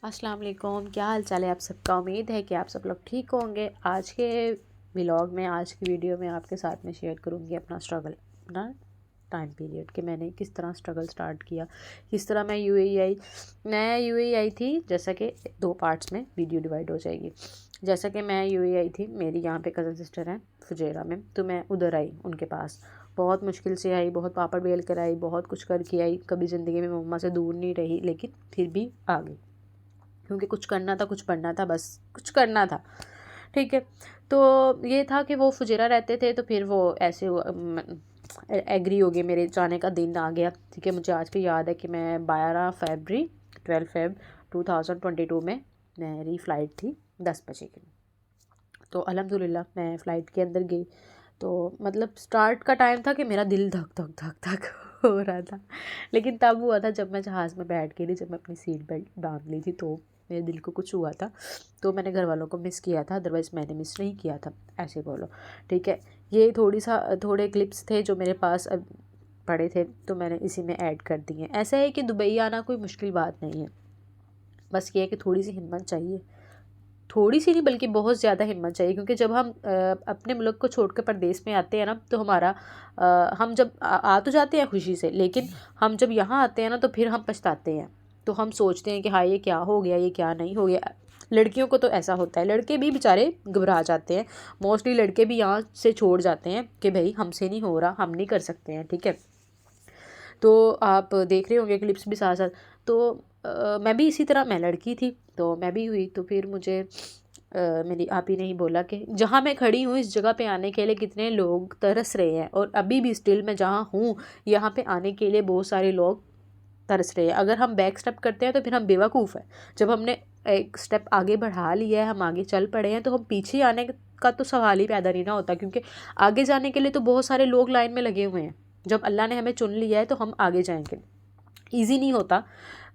अस्सलाम वालेकुम, क्या हाल चाल है आप सबका। उम्मीद है कि आप सब लोग ठीक होंगे। आज के व्लॉग में, आज की वीडियो में आपके साथ में शेयर करूँगी अपना स्ट्रगल, अपना टाइम पीरियड कि मैंने किस तरह स्ट्रगल स्टार्ट किया, किस तरह मैं यूएई आई। मैं यूएई आई थी, जैसा कि 2 पार्ट्स में वीडियो डिवाइड हो जाएगी। जैसा कि मैं यूएई आई थी, मेरी यहाँ पे कज़न सिस्टर हैं फुजेरा में, तो मैं उधर आई उनके पास। बहुत मुश्किल से आई, बहुत पापड़ बेल कर आई, बहुत कुछ करके आई। कभी ज़िंदगी में मम्मा से दूर नहीं रही, लेकिन फिर भी आ गई क्योंकि कुछ करना था, कुछ पढ़ना था, बस कुछ करना था। ठीक है। तो ये था कि वो फुजेरा रहते थे, तो फिर वो ऐसे एग्री हो गए, मेरे जाने का दिन आ गया। ठीक है। मुझे आज भी याद है कि मैं 12 फ़रवरी 2022 में मेरी फ़्लाइट थी 10 बजे की। तो अल्हम्दुलिल्लाह मैं फ़्लाइट के अंदर गई। तो मतलब स्टार्ट का टाइम था कि मेरा दिल धक धक धक धक हो रहा था, लेकिन तब हुआ था जब मैं जहाज़ में बैठ गई थी, जब मैं अपनी सीट बेल्ट बांध ली थी, तो मेरे दिल को कुछ हुआ था। तो मैंने घर वालों को मिस किया था, अदरवाइज़ मैंने मिस नहीं किया था, ऐसे बोलो। ठीक है। ये थोड़े क्लिप्स थे जो मेरे पास अब पड़े थे, तो मैंने इसी में ऐड कर दिए। ऐसा है कि दुबई आना कोई मुश्किल बात नहीं है, बस ये है कि थोड़ी सी हिम्मत चाहिए। थोड़ी सी नहीं बल्कि बहुत ज़्यादा हिम्मत चाहिए, क्योंकि जब हम अपने मुल्क को छोड़ कर परदेश में आते हैं ना, तो हम जब आ तो जाते हैं खुशी से, लेकिन हम जब यहाँ आते हैं ना, तो फिर हम पछताते हैं। तो हम सोचते हैं कि हाँ, ये क्या हो गया, ये क्या नहीं हो गया। लड़कियों को तो ऐसा होता है, लड़के भी बेचारे घबरा जाते हैं। मोस्टली लड़के भी यहाँ से छोड़ जाते हैं कि भाई हमसे नहीं हो रहा, हम नहीं कर सकते हैं। ठीक है। तो आप देख रहे होंगे क्लिप्स भी साथ साथ। तो मैं भी इसी तरह, मैं लड़की थी तो मैं भी हुई। तो फिर मुझे मेरी आपी ने ही बोला कि जहाँ मैं खड़ी हूँ इस जगह पे आने के लिए कितने लोग तरस रहे हैं, और अभी भी स्टिल मैं जहाँ हूँ यहाँ पे आने के लिए बहुत सारे लोग तरस रहे हैं। अगर हम बैक स्टेप करते हैं तो फिर हम बेवकूफ़ हैं। जब हमने एक स्टेप आगे बढ़ा लिया है, हम आगे चल पड़े हैं, तो हम पीछे आने का तो सवाल ही पैदा नहीं ना होता, क्योंकि आगे जाने के लिए तो बहुत सारे लोग लाइन में लगे हुए हैं। जब अल्लाह ने हमें चुन लिया है तो हम आगे जाएंगे। ईज़ी नहीं होता,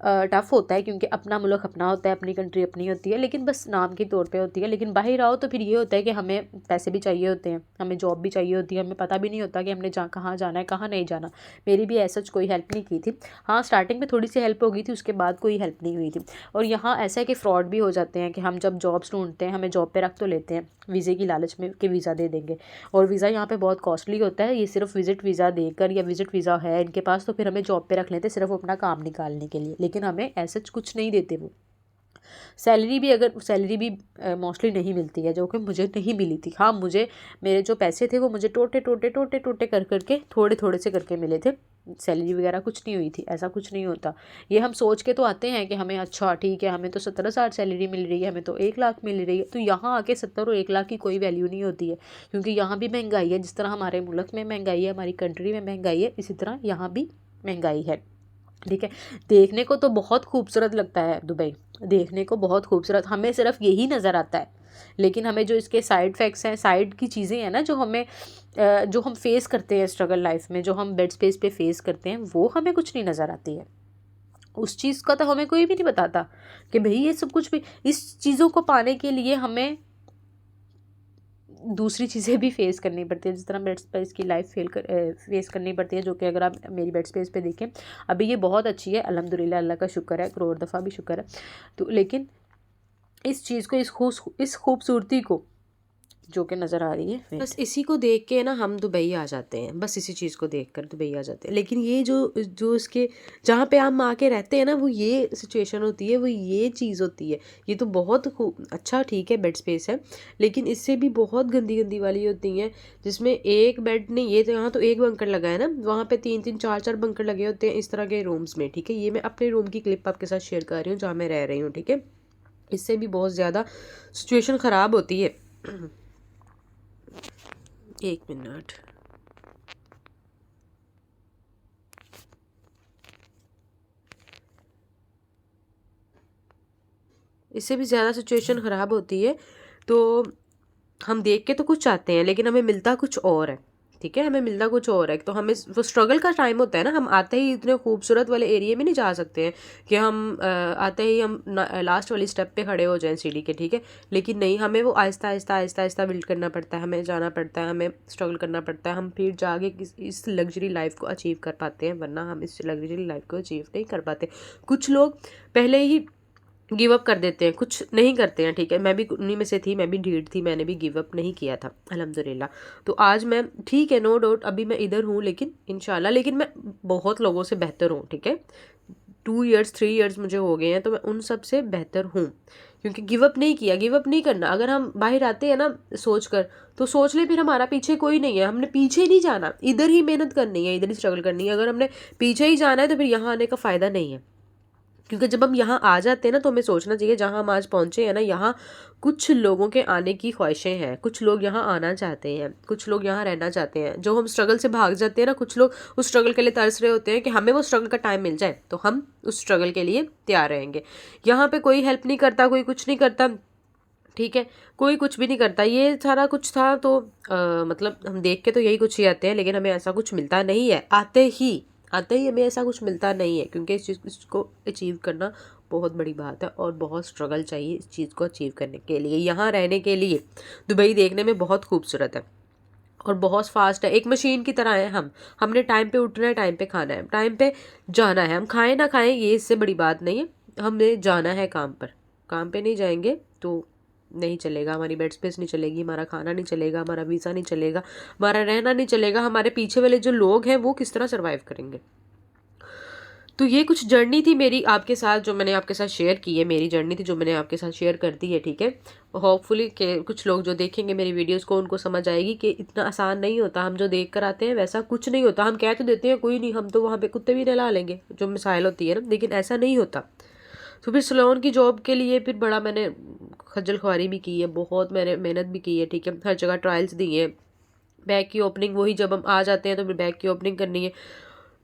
टफ़ होता है, क्योंकि अपना मुल्क अपना होता है, अपनी कंट्री अपनी होती है, लेकिन बस नाम के तौर पे होती है। लेकिन बाहर आओ तो फिर ये होता है कि हमें पैसे भी चाहिए होते हैं, हमें जॉब भी चाहिए होती है, हमें पता भी नहीं होता कि हमने कहाँ जाना है, कहाँ नहीं जाना। मेरी भी ऐसा कोई हेल्प नहीं की थी। हाँ, स्टार्टिंग में थोड़ी सी हेल्प हो गई थी, उसके बाद कोई हेल्प नहीं हुई थी। और यहाँ ऐसा है कि फ़्रॉड भी हो जाते हैं कि हम जब जॉब्स ढूंढते हैं, हमें जॉब पे रख तो लेते हैं वीज़े की लालच में कि वीज़ा दे देंगे, और वीज़ा यहाँ पे बहुत कॉस्टली होता है। ये सिर्फ विज़िट वीज़ा देकर, या विज़िट वीज़ा है इनके पास, तो फिर हमें जॉब पे रख लेते हैं सिर्फ अपना काम निकालने के लिए, लेकिन हमें ऐसा कुछ नहीं देते वो। सैलरी भी मोस्टली नहीं मिलती है, जो कि मुझे नहीं मिली थी। हाँ, मुझे मेरे जो पैसे थे वो मुझे टोटे टोटे टोटे टोटे कर करके थोड़े थोड़े से करके मिले थे। सैलरी वगैरह कुछ नहीं हुई थी, ऐसा कुछ नहीं होता। ये हम सोच के तो आते हैं कि हमें अच्छा ठीक है, हमें तो 17,000 सैलरी मिल रही है, हमें तो 1 लाख मिल रही है। तो यहाँ आके 70 और 1 लाख की कोई वैल्यू नहीं होती है, क्योंकि यहाँ भी महंगाई है। जिस तरह हमारे मुल्क में महंगाई है, हमारी कंट्री में महंगाई है, इसी तरह यहाँ भी महंगाई है। ठीक है। देखने को तो बहुत खूबसूरत लगता है दुबई, देखने को बहुत खूबसूरत, हमें सिर्फ यही नज़र आता है, लेकिन हमें जो इसके साइड इफ़ेक्ट्स हैं, साइड की चीज़ें हैं ना, जो हम फेस करते हैं स्ट्रगल लाइफ में, जो हम बेड स्पेस पे फेस करते हैं, वो हमें कुछ नहीं नज़र आती है। उस चीज़ का तो हमें कोई भी नहीं बताता कि भाई ये सब कुछ भी, इस चीज़ों को पाने के लिए हमें दूसरी चीज़ें भी फेस करनी पड़ती है, जिस तरह बेड स्पेस की लाइफ फेस करनी पड़ती है, जो कि अगर आप मेरी बेड स्पेस पे देखें, अभी ये बहुत अच्छी है अल्हम्दुलिल्लाह, अल्लाह का शुक्र है, करोड़ दफ़ा भी शुक्र है। तो लेकिन इस चीज़ को, इस खूबसूरती को जो कि नज़र आ रही है, बस इसी को देख के ना हम दुबई आ जाते हैं, बस इसी चीज़ को देख कर दुबई आ जाते हैं। लेकिन ये जो जो इसके जहाँ पे हम आके रहते हैं ना, वो ये सिचुएशन होती है, वो ये चीज़ होती है। ये तो बहुत अच्छा ठीक है बेड स्पेस है, लेकिन इससे भी बहुत गंदी गंदी वाली होती हैं, जिसमें एक बेड नहीं, ये तो यहाँ तो एक बंकर लगा है ना, वहाँ पे 3-3 4-4 बंकर लगे होते हैं इस तरह के रूम्स में। ठीक है। ये मैं अपने रूम की क्लिप आपके साथ शेयर कर रही हूँ जहाँ मैं रह रही हूँ। ठीक है। इससे भी बहुत ज़्यादा सिचुएशन ख़राब होती है। 1 मिनट। इससे भी ज़्यादा सिचुएशन ख़राब होती है। तो हम देख के तो कुछ चाहते हैं, लेकिन हमें मिलता कुछ और है। ठीक है। हमें मिलता कुछ और है, तो हमें वो स्ट्रगल का टाइम होता है ना, हम आते ही इतने खूबसूरत वाले एरिया में नहीं जा सकते हैं कि हम आते ही हम लास्ट वाली स्टेप पे खड़े हो जाएं सीढ़ी के। ठीक है। लेकिन नहीं, हमें वो आहिस्ता आहिस्ता आहिस्ता आहिस्ता बिल्ड करना पड़ता है, हमें जाना पड़ता है, हमें स्ट्रगल करना पड़ता है, हम फिर जाके इस लग्जरी लाइफ को अचीव कर पाते हैं, वरना हम इस लग्जरी लाइफ को अचीव नहीं कर पाते। कुछ लोग पहले ही गिव अप कर देते हैं, कुछ नहीं करते हैं, ठीक है। मैं भी उन्हीं में से थी, मैं भी ढीठ थी, मैंने भी गिव अप नहीं किया था अल्हम्दुलिल्लाह। तो आज मैं ठीक है, नो डाउट अभी मैं इधर हूँ, लेकिन इंशाल्लाह, लेकिन मैं बहुत लोगों से बेहतर हूँ, ठीक है। 2 इयर्स 3 इयर्स मुझे हो गए हैं, तो मैं उन सब से बेहतर हूँ, क्योंकि गिव अप नहीं किया। गिव अप नहीं करना, अगर हम बाहर आते हैं ना सोच कर, तो सोच ले फिर हमारा पीछे कोई नहीं है, हमने पीछे नहीं जाना, इधर ही मेहनत करनी है, इधर ही स्ट्रगल करनी है। अगर हमने पीछे ही जाना है तो फिर यहाँ आने का फ़ायदा नहीं है, क्योंकि जब हम यहाँ आ जाते हैं ना, तो हमें सोचना चाहिए जहाँ हम आज पहुँचे हैं ना, यहाँ कुछ लोगों के आने की ख्वाहिशें हैं, कुछ लोग यहाँ आना चाहते हैं, कुछ लोग यहाँ रहना चाहते हैं। जो हम स्ट्रगल से भाग जाते हैं ना, कुछ लोग उस स्ट्रगल के लिए तरस रहे होते हैं कि हमें वो स्ट्रगल का टाइम मिल जाए, तो हम उस स्ट्रगल के लिए तैयार रहेंगे। यहाँ पे कोई हेल्प नहीं करता, कोई कुछ नहीं करता, ठीक है, कोई कुछ भी नहीं करता। ये सारा कुछ था तो मतलब हम देख के तो यही कुछ ही आते हैं, लेकिन हमें ऐसा कुछ मिलता नहीं है, आते ही हमें ऐसा कुछ मिलता नहीं है, क्योंकि इस चीज़ को अचीव करना बहुत बड़ी बात है और बहुत स्ट्रगल चाहिए इस चीज़ को अचीव करने के लिए। यहाँ रहने के लिए दुबई देखने में बहुत खूबसूरत है और बहुत फास्ट है, एक मशीन की तरह है हम। हमने टाइम पे उठना है, टाइम पे खाना है, टाइम पे जाना है। हम खाएं ना खाएं ये इससे बड़ी बात नहीं है, हमें जाना है काम पर। काम पे नहीं जाएंगे तो नहीं चलेगा, हमारी बेड स्पेस नहीं चलेगी, हमारा खाना नहीं चलेगा, हमारा वीज़ा नहीं चलेगा, हमारा रहना नहीं चलेगा, हमारे पीछे वाले जो लोग हैं वो किस तरह सर्वाइव करेंगे। तो ये कुछ जर्नी थी मेरी आपके साथ, जो मैंने आपके साथ शेयर की है, मेरी जर्नी थी जो मैंने आपके साथ शेयर कर दी है, ठीक है। होपफुली कि कुछ लोग जो देखेंगे मेरी वीडियोस को, उनको समझ आएगी कि इतना आसान नहीं होता, हम जो देख कर आते हैं वैसा कुछ नहीं होता। हम कह तो देते हैं कोई नहीं, हम तो वहाँ पे कुत्ते भी नहला लेंगे, जो मिसाइल होती है ना, लेकिन ऐसा नहीं होता। तो फिर सलोन की जॉब के लिए फिर बड़ा मैंने खज्जल ख्वारी भी की है, बहुत मैंने मेहनत भी की है, ठीक है। हर जगह ट्रायल्स दिए हैं, बैग की ओपनिंग, वही जब हम आ जाते हैं तो फिर बैग की ओपनिंग करनी है,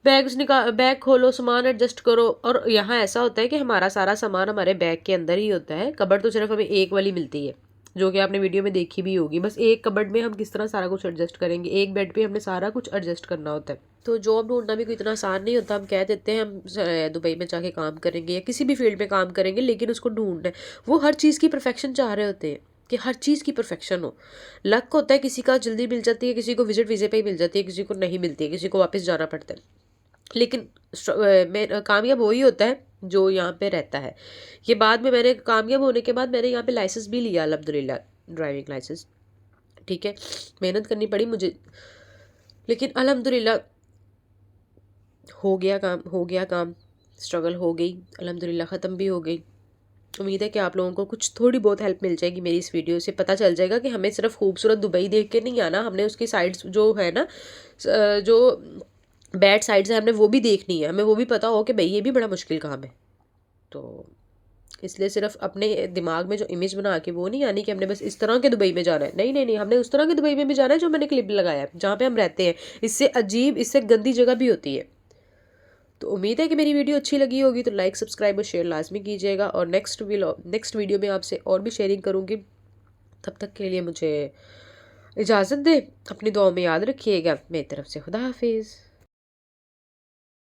बैग खोलो, सामान एडजस्ट करो। और यहाँ ऐसा होता है कि हमारा सारा सामान हमारे बैग के अंदर ही होता है, कबर्ड तो सिर्फ हमें एक वाली मिलती है, जो कि आपने वीडियो में देखी भी होगी। बस एक कबर्ड में हम किस तरह सारा कुछ एडजस्ट करेंगे, एक बेड पे हमने सारा कुछ एडजस्ट करना होता है। तो जॉब ढूंढना भी कोई इतना आसान नहीं होता। हम कह देते हैं हम दुबई में जाके काम करेंगे या किसी भी फील्ड में काम करेंगे, लेकिन उसको ढूंढना है, वो हर चीज़ की परफेक्शन चाह रहे होते हैं कि हर चीज़ की परफेक्शन हो। लक होता है, किसी का जल्दी मिल जाती है, किसी को विजिट वीज़े पे ही मिल जाती है, किसी को नहीं मिलती है, किसी को वापस जाना पड़ता है। लेकिन कामयाब वही होता है जो यहाँ पे रहता है। ये बाद में मैंने कामयाब होने के बाद मैंने यहाँ पे लाइसेंस भी लिया अल्हम्दुलिल्लाह, ड्राइविंग लाइसेंस, ठीक है। मेहनत करनी पड़ी मुझे, लेकिन अल्हम्दुलिल्लाह हो गया काम, स्ट्रगल हो गई अल्हम्दुलिल्लाह, ख़त्म भी हो गई। उम्मीद है कि आप लोगों को कुछ थोड़ी बहुत हेल्प मिल जाएगी मेरी इस वीडियो से। पता चल जाएगा कि हमें सिर्फ खूबसूरत दुबई देख के नहीं आना, हमने उसकी साइड्स जो है ना, जो बैड साइड्स है, हमने वो भी देखनी है, हमें वो भी पता हो कि भाई ये भी बड़ा मुश्किल काम है। तो इसलिए सिर्फ अपने दिमाग में जो इमेज बना के वो नहीं आनी कि हमने बस इस तरह के दुबई में जाना है, नहीं नहीं नहीं, हमने उस तरह के दुबई में भी जाना है जो मैंने क्लिप लगाया है, जहाँ पे हम रहते हैं। इससे अजीब, इससे गंदी जगह भी होती है। तो उम्मीद है कि मेरी वीडियो अच्छी लगी होगी, तो लाइक सब्सक्राइब और शेयर लाजमी कीजिएगा, और नेक्स्ट वीडियो में आपसे और भी शेयरिंग करूँगी। तब तक के लिए मुझे इजाज़त दें, अपनी दुआओं में याद रखिएगा। मेरी तरफ से खुदा हाफिज़।